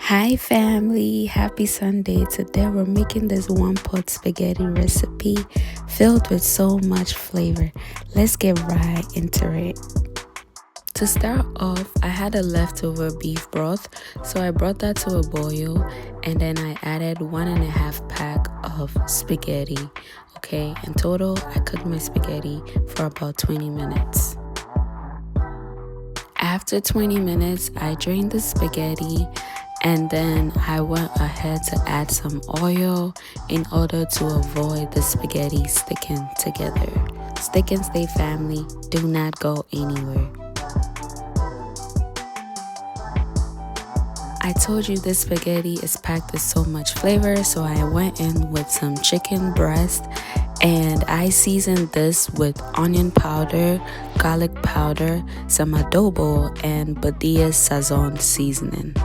Hi family, happy Sunday. Today we're making this one pot spaghetti recipe filled with so much flavor. Let's get right into it. To start off, I had a leftover beef broth, so I brought that to a boil and then I added 1.5 pack of spaghetti. Okay, in total I cooked my spaghetti for about 20 minutes. After 20 minutes, I drained the spaghetti and then I went ahead to add some oil in order to avoid the spaghetti sticking together. Stick and stay family, do not go anywhere. I told you this spaghetti is packed with so much flavor, so I went in with some chicken breast and I seasoned this with onion powder, garlic powder, some adobo, and Badia Sazón seasoning.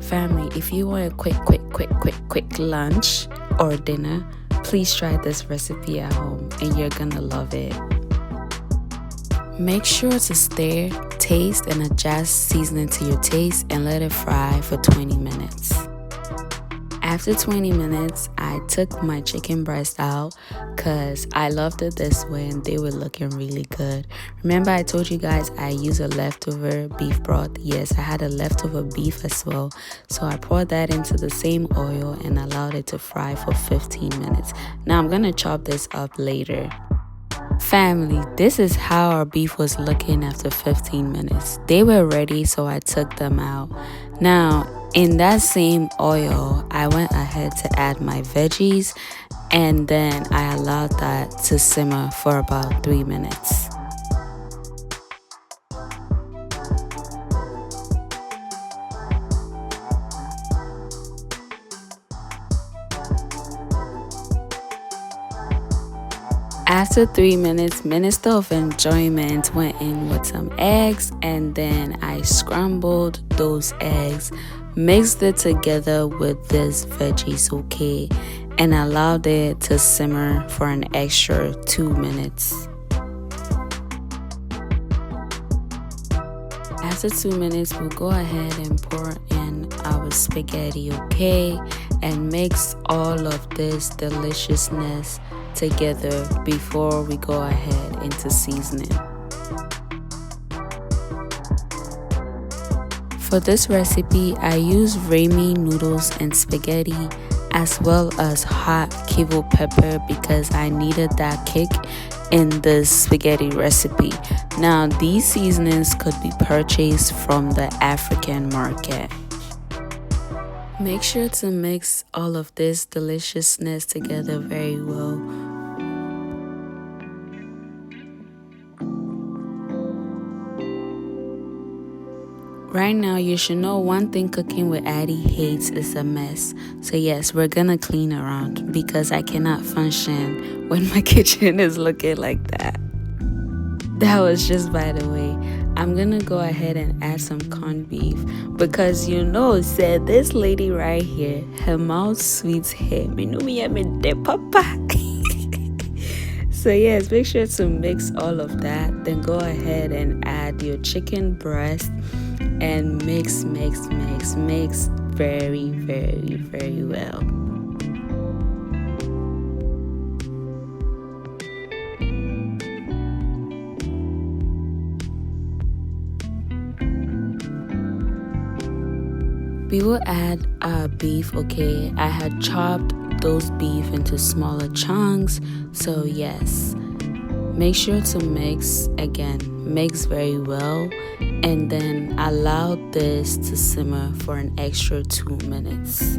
Family, if you want a quick lunch or dinner, please try this recipe at home and you're gonna love it. Make sure to stir, taste, and adjust seasoning to your taste and let it fry for 20 minutes. After 20 minutes, I took my chicken breast out because I loved it this way and they were looking really good. Remember I told you guys I use a leftover beef broth? Yes, I had a leftover beef as well. So I poured that into the same oil and allowed it to fry for 15 minutes. Now I'm going to chop this up later. Family, this is how our beef was looking after 15 minutes. They were ready, so I took them out. Now, in that same oil, I went ahead to add my veggies and then I allowed that to simmer for about 3 minutes. After 3 minutes, Minister of Enjoyment went in with some eggs and then I scrambled those eggs, mixed it together with this veggies, okay, and allowed it to simmer for an extra 2 minutes. After 2 minutes, we'll go ahead and pour in our spaghetti, okay, and mix all of this deliciousness together before we go ahead into seasoning. For this recipe, I use Remie noodles and spaghetti as well as hot Kivo Pepper because I needed that kick in this spaghetti recipe. Now, these seasonings could be purchased from the African market. Make sure to mix all of this deliciousness together very well. Right now, you should know one thing Cooking with Addie hates is a mess. So yes, we're gonna clean around because I cannot function when my kitchen is looking like that. That was just by the way. I'm gonna go ahead and add some corned beef because said this lady right here, her mouth sweets hair. Papa. So yes, make sure to mix all of that. Then go ahead and add your chicken breast and mix very well. We will add our beef, okay? I had chopped those beef into smaller chunks, so yes. Make sure to mix very well, and then allow this to simmer for an extra 2 minutes.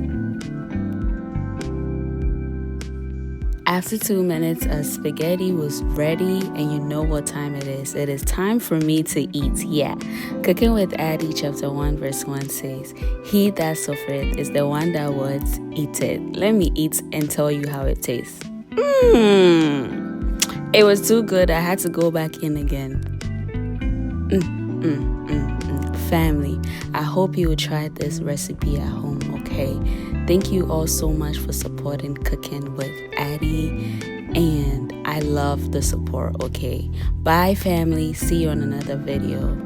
After 2 minutes, our spaghetti was ready, and you know what time it is. It is time for me to eat. Yeah. Cooking with Addie, chapter 1, verse 1 says, "He that suffereth is the one that would eat it." Let me eat and tell you how it tastes. It was too good. I had to go back in again. Family, I hope you will try this recipe at home, okay? Thank you all so much for supporting Cooking with Addie, and I love the support, okay? Bye, family. See you on another video.